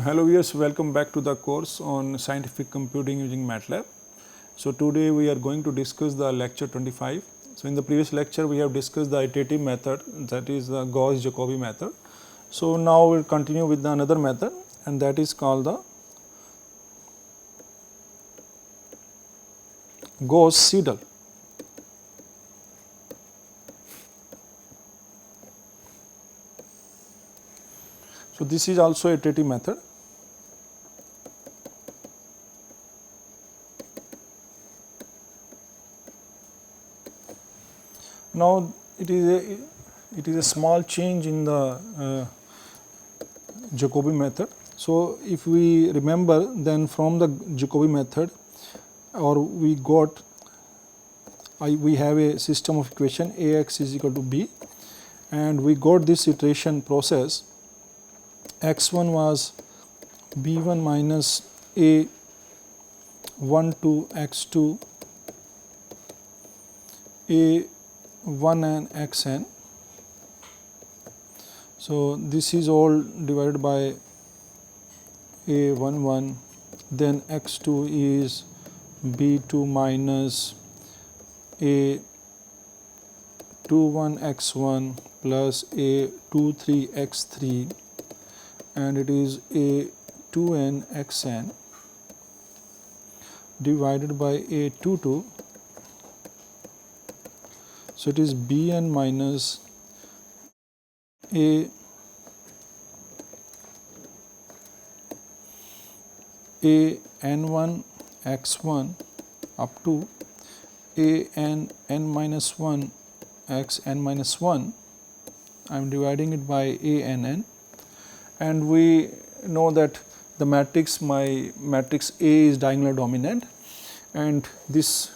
Hello viewers, welcome back to the course on scientific computing using MATLAB. So today we are going to discuss the lecture 25. So in the previous lecture we have discussed the iterative method, that is the Gauss-Jacobi method. So now we will continue with another method, and that is called the Gauss-Seidel. So this is also a iterative method. Now it is a small change in the Jacobi method. So if we remember, then from the Jacobi method, or we have a system of equation Ax is equal to b, and we got this iteration process. X1 was b1 minus a1 to x2 a1 and xn. So this is all divided by a11, then x2 is b2 minus a21 x1 plus a23 x3, and it is a2n xn divided by a22. So it is bn minus an1 x1 up to an minus 1 x n minus 1. I am dividing it by ann, and we know that the matrix, my matrix A is diagonal dominant, and this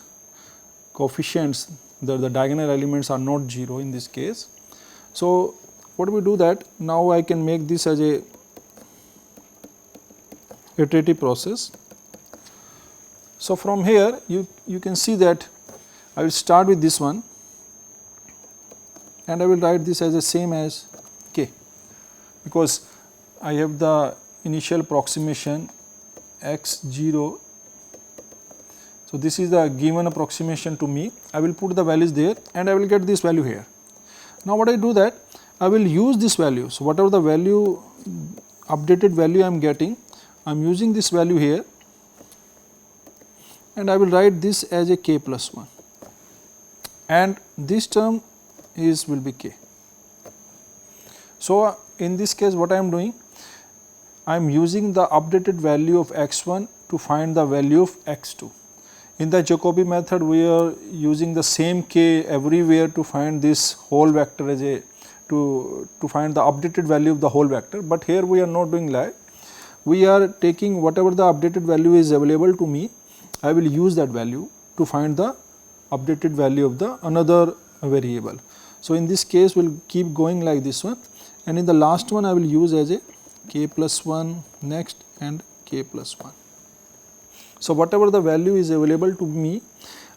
coefficients, the diagonal elements are not 0 in this case. So what we do that, now I can make this as a iterative process. So from here you can see that I will start with this one, and I will write this as the same as k, because I have the initial approximation x0. So this is the given approximation to me. I will put the values there and I will get this value here. Now what I do that, I will use this value. So whatever the value, updated value I am getting, I am using this value here, and I will write this as a k plus 1, and this term will be k. So in this case what I am doing, I am using the updated value of x1 to find the value of x2. In the Jacobi method we are using the same k everywhere to find this whole vector as a to find the updated value of the whole vector, but here we are not doing that. We are taking whatever the updated value is available to me, I will use that value to find the updated value of the another variable. So in this case we will keep going like this one, and in the last one I will use as a k plus 1 next and k plus 1. So whatever the value is available to me,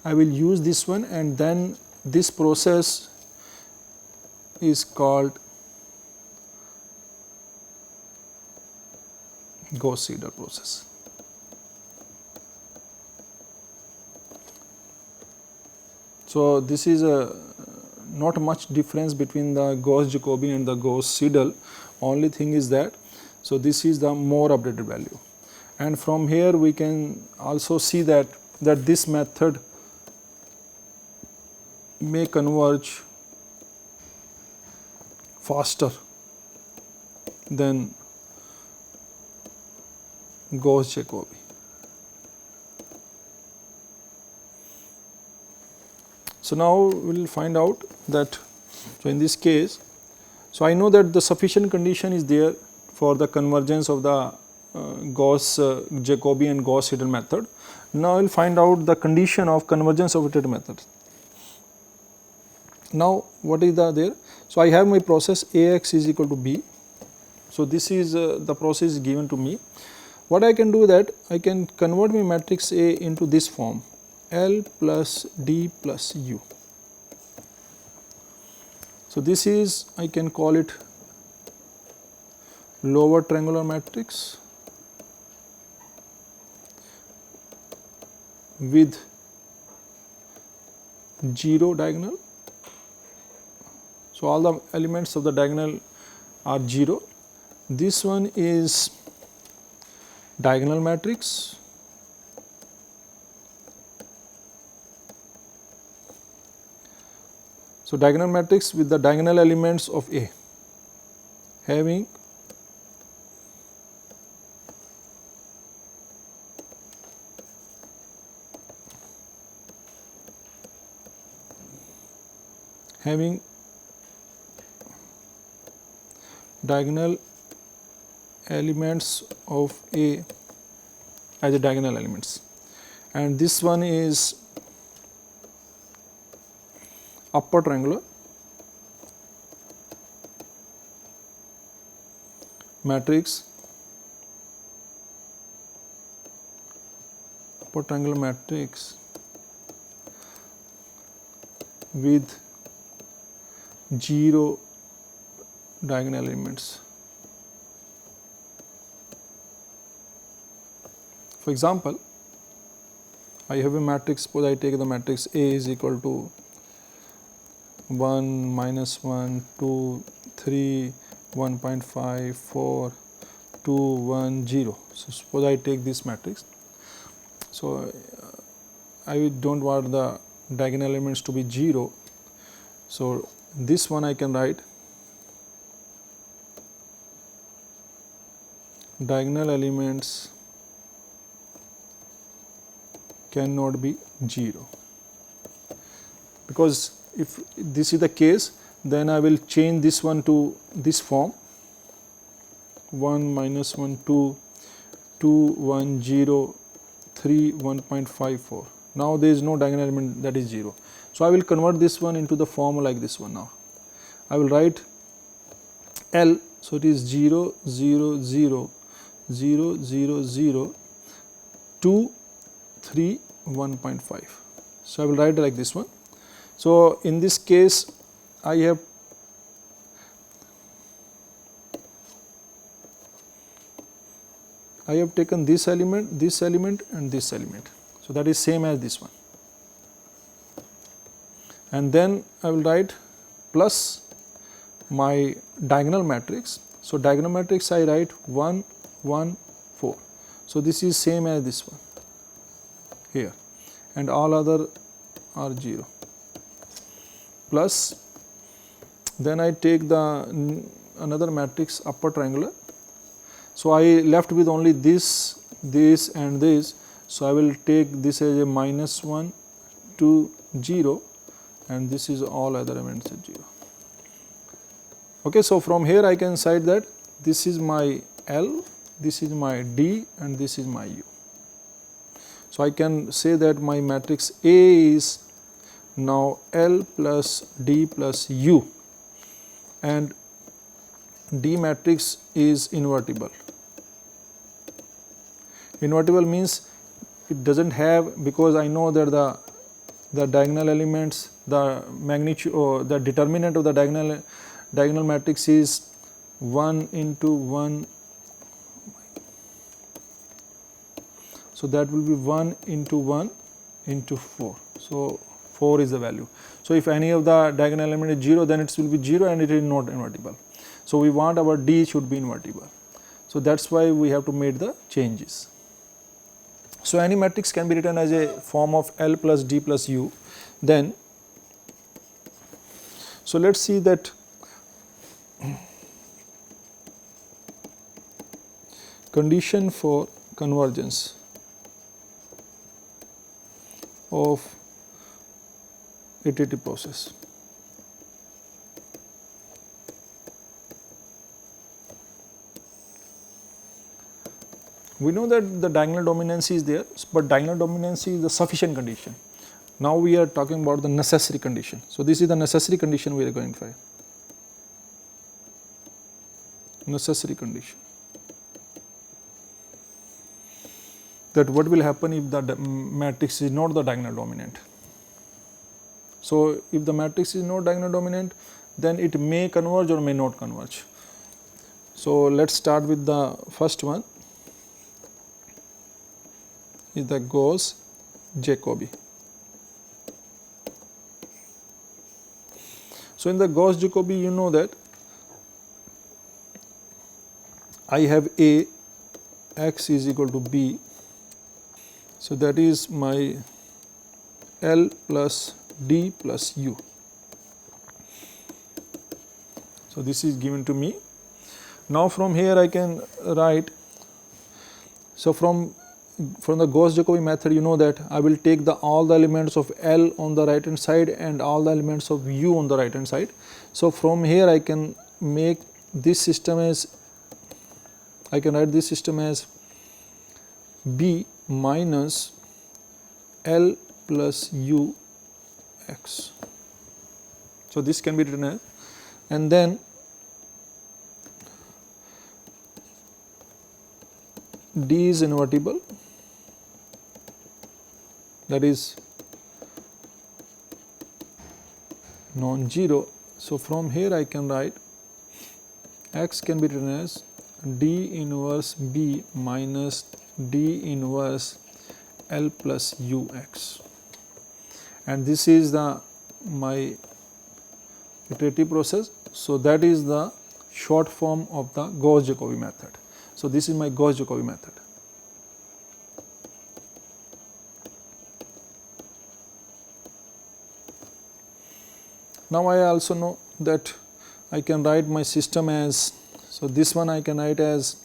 I will use this one, and then this process is called Gauss-Seidel process. So this is not much difference between the Gauss-Jacobi and the Gauss-Seidel. Only thing is that, so this is the more updated value, and from here we can also see that this method may converge faster than Gauss-Jacobi. So now we will find out that, so in this case, so I know that the sufficient condition is there for the convergence of the Gauss-Jacobi and Gauss-Seidel method. Now I will find out the condition of convergence of iterative method. Now what is there? So I have my process Ax is equal to b. So this is the process is given to me. What I can do that, I can convert my matrix A into this form, L plus D plus U. So this is, I can call it lower triangular matrix with 0 diagonal. So, all the elements of the diagonal are 0. This one is diagonal matrix. So, diagonal matrix with the diagonal elements of A having diagonal elements of A as a diagonal elements, and this one is upper triangular matrix, upper triangular matrix with 0 diagonal elements. For example, I have a matrix, suppose I take the matrix A is equal to 1, minus 1, 2, 3, 1.5, 4, 2, 1, 0. So, suppose I take this matrix. So, I do not want the diagonal elements to be 0. So, this one I can write diagonal elements cannot be 0, because if this is the case, then I will change this one to this form 1, minus 1, 2, 2, 1, 0, 3, 1.54. Now, there is no diagonal element that is 0. So, I will convert this one into the form like this one. Now, I will write L. So, it is 0, 0, 0, 0, 0, 0, 2, 3, 1.5. So, I will write like this one. So, in this case, I have taken this element and this element. So, that is same as this one, and then I will write plus my diagonal matrix. So, diagonal matrix I write 1, 1, 4. So, this is same as this one here, and all other are 0, plus then I take the another matrix upper triangular. So, I left with only this, this and this. So, I will take this as a minus 1, 2, 0, and this is all other elements at 0. Okay, so, from here I can cite that this is my L, this is my D, and this is my U. So, I can say that my matrix A is now L plus D plus U, and D matrix is invertible. Invertible means it does not have, because I know that the diagonal elements, the magnitude or the determinant of the diagonal matrix is 1 into 1. So, that will be 1 into 1 into 4. So, 4 is the value. So, if any of the diagonal element is 0, then it will be 0 and it is not invertible. So, we want our D should be invertible. So, that is why we have to make the changes. So, any matrix can be written as a form of L plus D plus U. Then, so let us see that condition for convergence of iterative process. We know that the diagonal dominancy is there, but diagonal dominancy is the sufficient condition. Now, we are talking about the necessary condition. So, this is the necessary condition we are going to find. Necessary condition. That what will happen if the matrix is not the diagonal dominant. So, if the matrix is not diagonal dominant, then it may converge or may not converge. So, let us start with the first one, is the Gauss Jacobi. So, in the Gauss Jacobi, you know that I have A, x is equal to B. So, that is my L plus D plus U. So, this is given to me. Now, from here I can write. So, from the Gauss Jacobi method, you know that I will take all the elements of L on the right hand side and all the elements of U on the right hand side. So, from here I can make this system as, I can write this system as B minus L plus U x. So, this can be written as, and then D is invertible, that is non-zero. So, from here I can write x can be written as D inverse B minus D inverse L plus U x, and this is my iterative process. So, that is the short form of the Gauss Jacobi method. So, this is my Gauss Jacobi method. Now, I also know that I can write my system as, so this one I can write as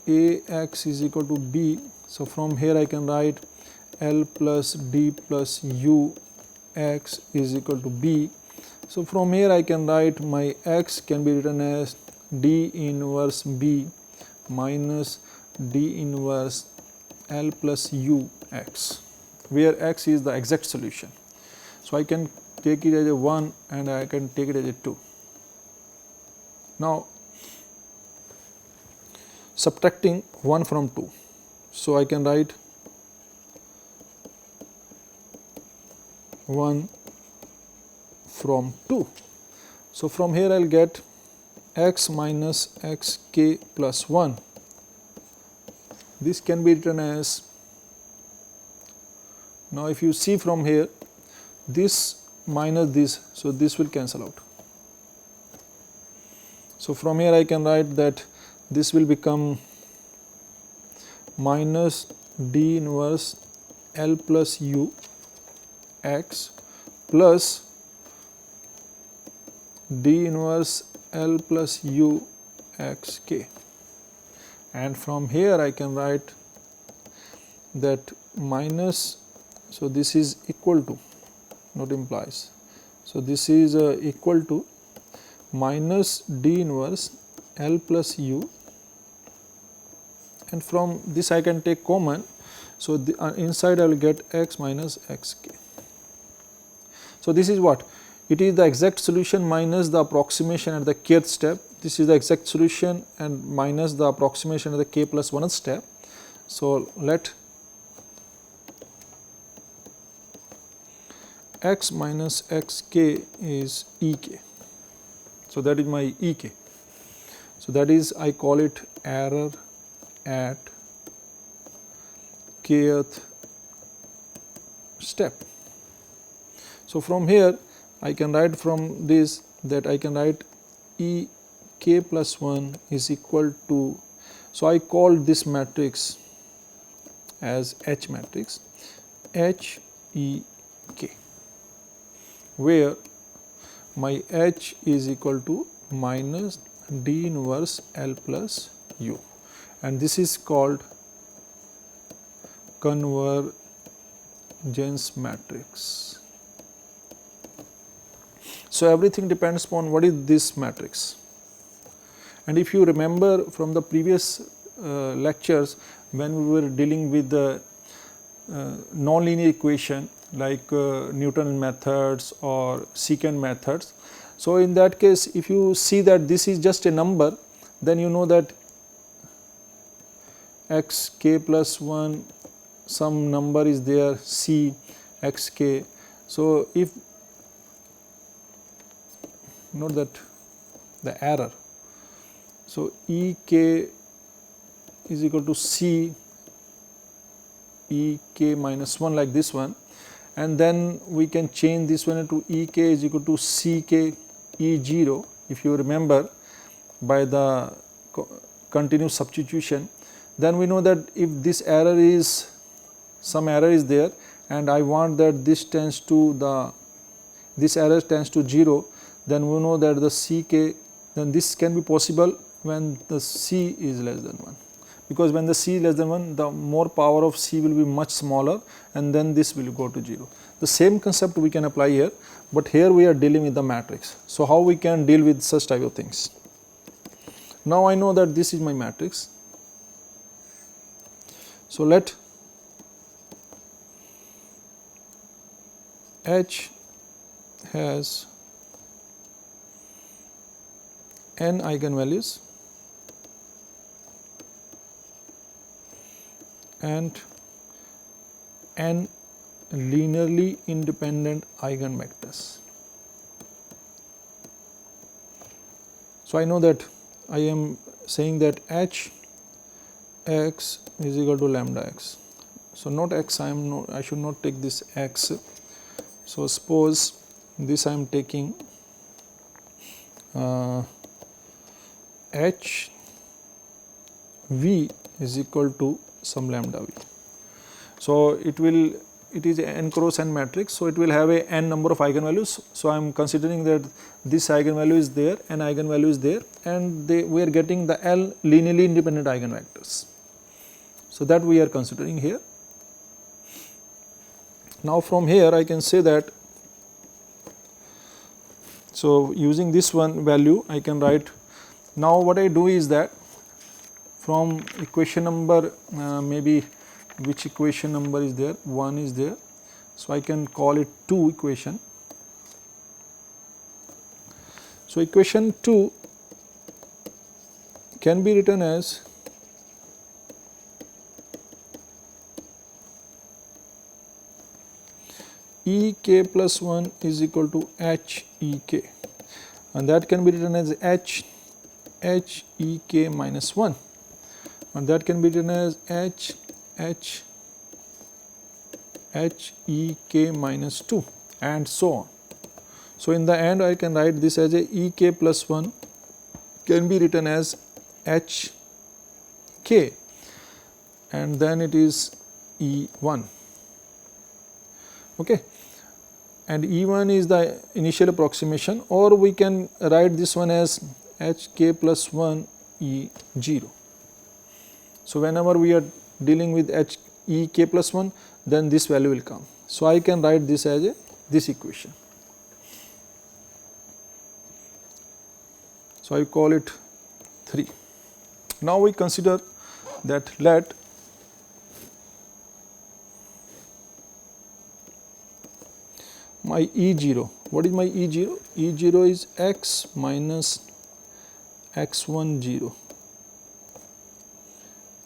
A x is equal to B. So, from here I can write L plus D plus U x is equal to B. So, from here I can write my x can be written as D inverse B minus D inverse L plus U x, where x is the exact solution. So, I can take it as a 1 and I can take it as a 2. Now, subtracting 1 from 2. So, I can write 1 from 2. So, from here I will get x minus xk plus 1. This can be written as, now if you see from here, this minus this, so this will cancel out. So, from here I can write that this will become minus D inverse L plus U x plus D inverse L plus U x k, and from here I can write that minus, so this is equal to, not implies, so this is equal to minus D inverse L plus U, and from this I can take common. So, the inside I will get x minus xk. So, this is what? It is the exact solution minus the approximation at the kth step. This is the exact solution and minus the approximation at the k plus 1th step. So, let x minus xk is ek. So, that is my ek. So, that is I call it error at kth step. So, from here I can write from this that I can write E k plus 1 is equal to, so I call this matrix as H matrix, H E k, where my H is equal to minus D inverse L plus U, and this is called convergence matrix. So, everything depends upon what is this matrix. And if you remember from the previous lectures, when we were dealing with the nonlinear equation like Newton methods or secant methods. So, in that case, if you see that this is just a number, then you know that x k plus 1, some number is there c x k. So, if note that the error. So, E k is equal to c ek minus 1 like this one, and then we can change this one into ek is equal to ck e0 if you remember by the continuous substitution. Then we know that if this error is, some error is there and I want that this tends to the, this error tends to 0, then we know that the ck, then this can be possible when the c is less than 1, because when the c is less than 1, the more power of c will be much smaller and then this will go to 0. The same concept we can apply here, but here we are dealing with the matrix. So, how we can deal with such type of things? Now, I know that this is my matrix. So, let H has n eigenvalues and n linearly independent eigenvectors. So, I know that I am saying that H x is equal to lambda x. So, not x, I should not take this x. So, suppose this I am taking H v is equal to some lambda v. So, it is a n cross n matrix. So, it will have a n number of eigenvalues. So, I am considering that this eigenvalue is there, n eigenvalue is there, and we are getting the L linearly independent eigenvectors. So, that we are considering here. Now, from here I can say that, so using this one value I can write, now what I do is that from equation number maybe which equation number is there, 1 is there. So, I can call it 2 equation. So, equation 2 can be written as ek plus 1 is equal to h ek, and that can be written as h ek minus 1, and that can be written as h ek minus 2, and so on. So, in the end I can write this as a ek plus 1 can be written as h k, and then it is E1. Okay. And E1 is the initial approximation, or we can write this one as hk plus 1 E0. So, whenever we are dealing with ek plus 1, then this value will come. So, I can write this as this equation. So, I call it 3. Now, we consider that let my E0, what is my E0? E0 is x minus x1 0,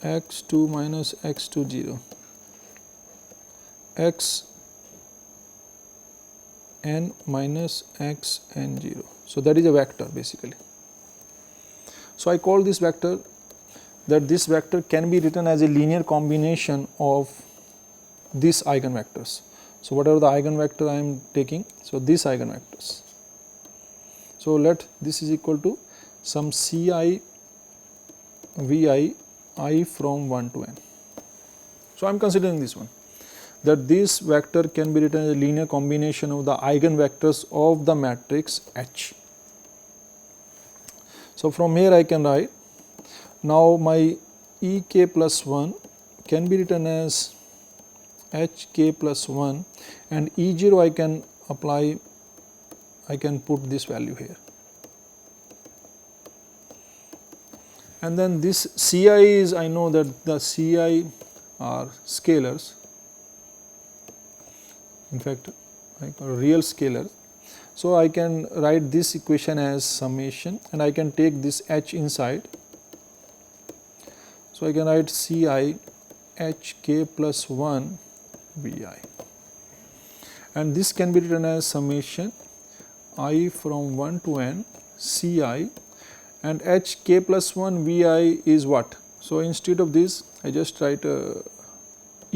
x2 minus x2 0, x n minus x n 0. So, that is a vector basically. So, I call this vector, that this vector can be written as a linear combination of these eigenvectors. So, whatever the eigenvector I am taking, so these eigenvectors. So, let this is equal to some Ci Vi I from 1 to n. So, I am considering this one, that this vector can be written as a linear combination of the eigenvectors of the matrix H. So, from here I can write, now my Ek plus 1 can be written as hk plus 1, and E0 I can apply, I can put this value here. And then this Ci is, I know that the Ci are scalars, in fact real scalars. So, I can write this equation as summation, and I can take this h inside. So, I can write Ci hk plus 1 Vi, and this can be written as summation I from 1 to n Ci, and hk plus 1 Vi is what? So, instead of this I just write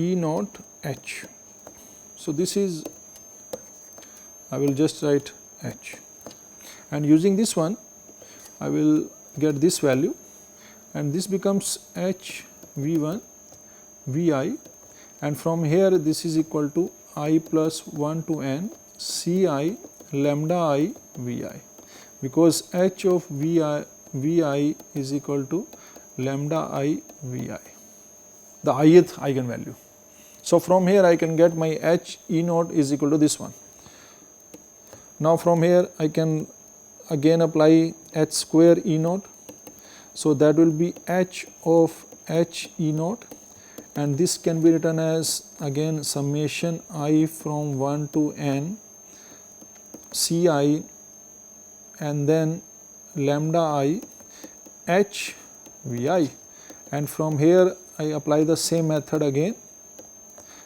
E naught H. So, this is, I will just write H, and using this one I will get this value, and this becomes H V1 Vi, and from here this is equal to I plus 1 to n Ci lambda I Vi, because H of Vi is equal to lambda I Vi, the ith eigenvalue. So, from here I can get my H E naught is equal to this one. Now, from here I can again apply H square E naught. So, that will be H of H E naught, and this can be written as again summation I from 1 to n Ci and then lambda I H Vi, and from here I apply the same method again.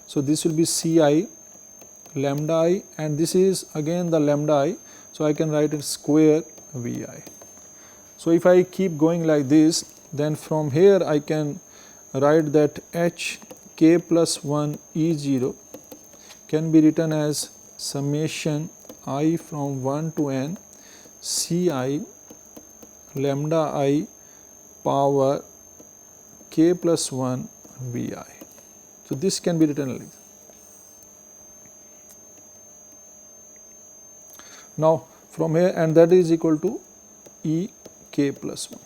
So, this will be Ci lambda I, and this is again the lambda I. So, I can write it square Vi. So, if I keep going like this, then from here I can write that H k plus 1 E0 can be written as summation I from 1 to n Ci lambda I power k plus 1 Vi. So, this can be written like this. Now, from here, and that is equal to E k plus 1.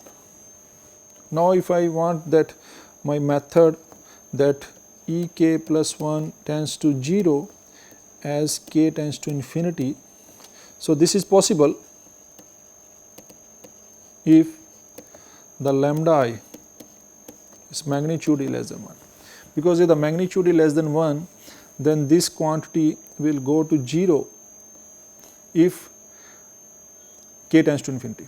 Now, if I want that my method that E k plus 1 tends to 0 as k tends to infinity. So, this is possible if the lambda I is magnitude is less than 1, because if the magnitude is less than 1, then this quantity will go to 0 if k tends to infinity.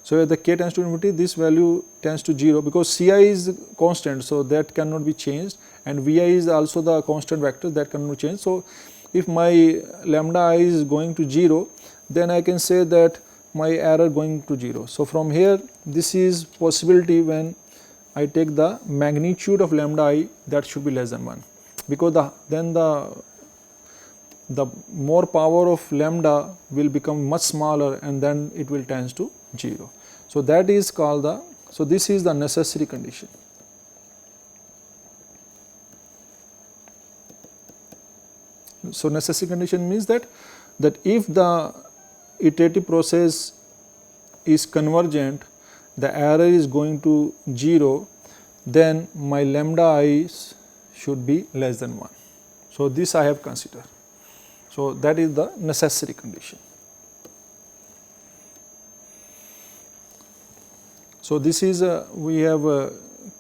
So, if the k tends to infinity, this value tends to 0, because Ci is constant. So, that cannot be changed, and Vi is also the constant vector that cannot be changed. So, if my lambda I is going to 0, then I can say that my error going to 0. So, from here this is possibility when I take the magnitude of lambda I, that should be less than 1, because then the more power of lambda will become much smaller, and then it will tends to 0. So, that is called the, so this is the necessary condition. So, necessary condition means that if the iterative process is convergent, the error is going to 0, then my lambda I should be less than 1. So, this I have considered. So, that is the necessary condition. So, this is we have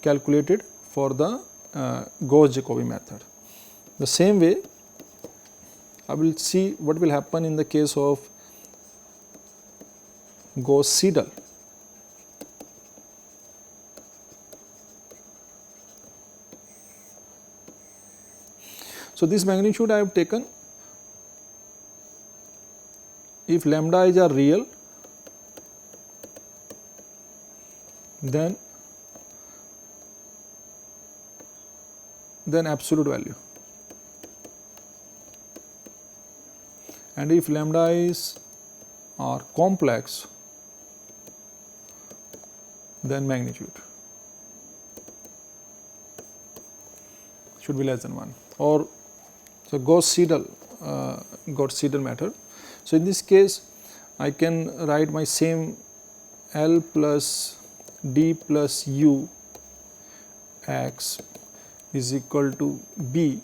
calculated for the Gauss-Jacobi method. The same way I will see what will happen in the case of Gauss-Seidel. So, this magnitude I have taken, if lambda i's are real, then absolute value, and if lambda i's are complex, then magnitude should be less than 1, or so Gauss-Seidel method. So, in this case I can write my same L plus D plus U x is equal to B,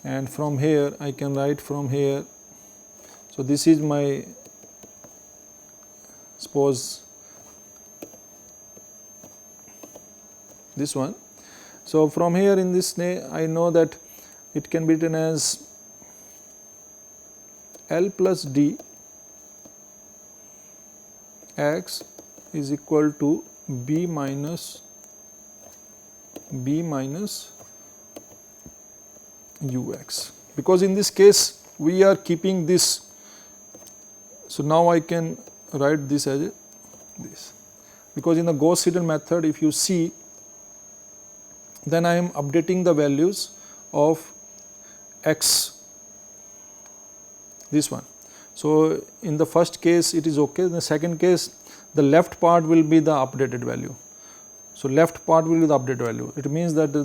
and from here I can write from here. So, this is my, suppose this one. So, from here in this I know that it can be written as L plus D x is equal to B minus Ux, because in this case we are keeping this. So, now I can write this as this, because in the Gauss-Seidel method, if you see, then I am updating the values of x, this one. So, in the first case it is okay, in the second case the left part will be the updated value. So, left part will be the updated value. It means that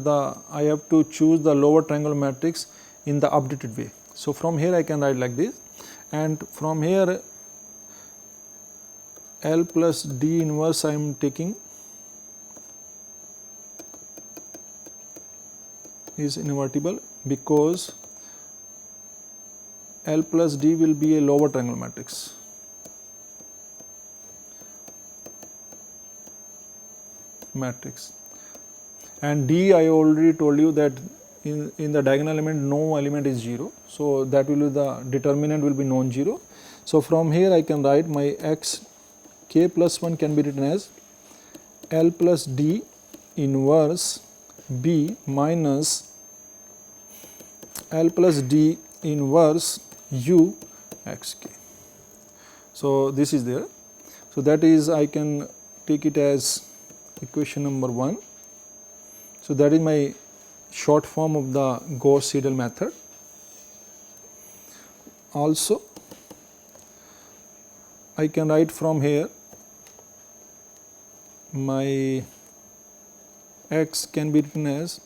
I have to choose the lower triangle matrix in the updated way. So, from here I can write like this, and from here L plus D inverse I am taking is invertible because L plus D will be a lower triangle matrix. And D, I already told you that in the diagonal element no element is 0. So, that will be the determinant will be non-zero. So, from here I can write my x k plus 1 can be written as L plus D inverse B minus L plus D inverse U x k. So, this is there. So, that is I can take it as equation number 1. So, that is my short form of the Gauss-Seidel method. Also, I can write from here my x can be written as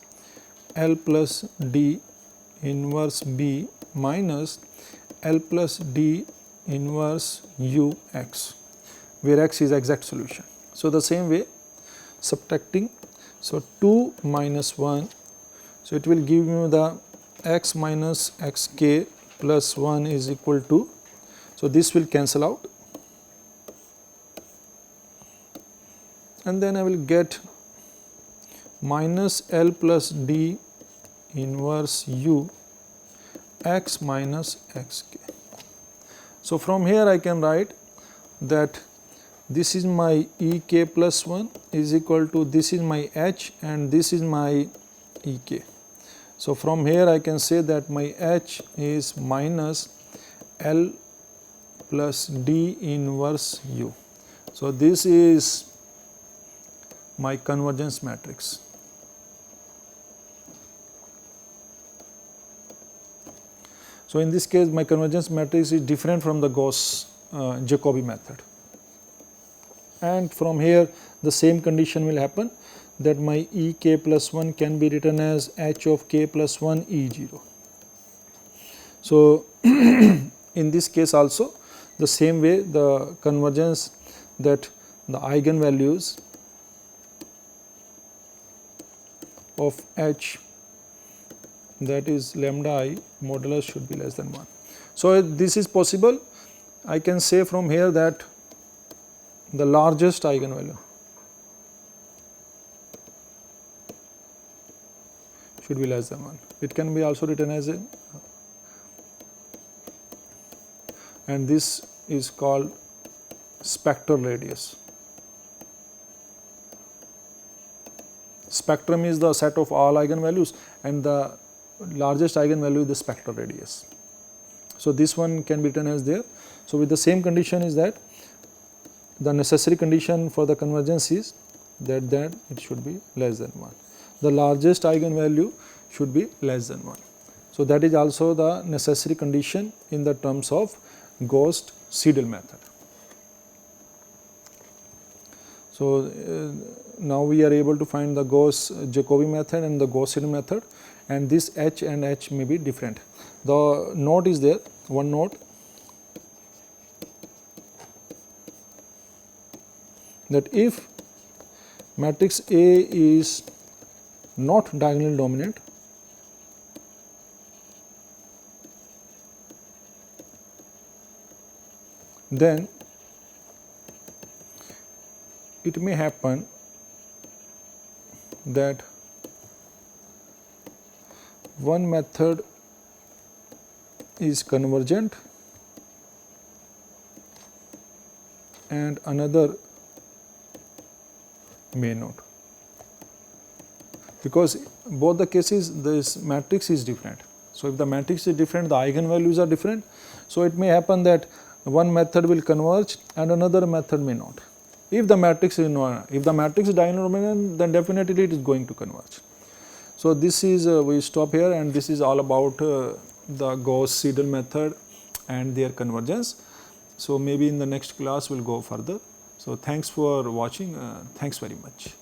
L plus D inverse B minus L plus D inverse U x, where x is exact solution. So, the same way subtracting, so 2 minus 1, so it will give you the x minus x k plus 1 is equal to, so this will cancel out, and then I will get minus L plus D inverse U x minus x k. So, from here I can write that this is my E k plus 1 is equal to this is my H and this is my E k. So, from here I can say that my H is minus L plus D inverse U. So, this is my convergence matrix. So, in this case my convergence matrix is different from the Gauss Jacobi method, and from here the same condition will happen that my E k plus 1 can be written as H of k plus 1 E 0. So, in this case also the same way the convergence that the eigenvalues of H, that is lambda I modulus should be less than 1. So, this is possible. I can say from here that the largest eigenvalue should be less than 1. It can be also written as a, and this is called spectral radius. Spectrum is the set of all eigenvalues and the largest eigenvalue is the spectral radius. So, this one can be written as there. So, with the same condition is that the necessary condition for the convergence is that it should be less than 1. The largest eigenvalue should be less than 1. So, that is also the necessary condition in the terms of Gauss-Seidel method. So, now we are able to find the Gauss-Jacobi method and the Gauss-Seidel method, and this H and H may be different. The note is there, one note, that if matrix A is not diagonally dominant, then it may happen that one method is convergent and another may not, because both the cases this matrix is different. So, if the matrix is different, the eigenvalues are different. So, it may happen that one method will converge and another method may not. If the matrix is diagonal dominant, then definitely it is going to converge. So, this is we stop here, and this is all about the Gauss-Seidel method and their convergence. So, maybe in the next class we will go further. So, thanks for watching, thanks very much.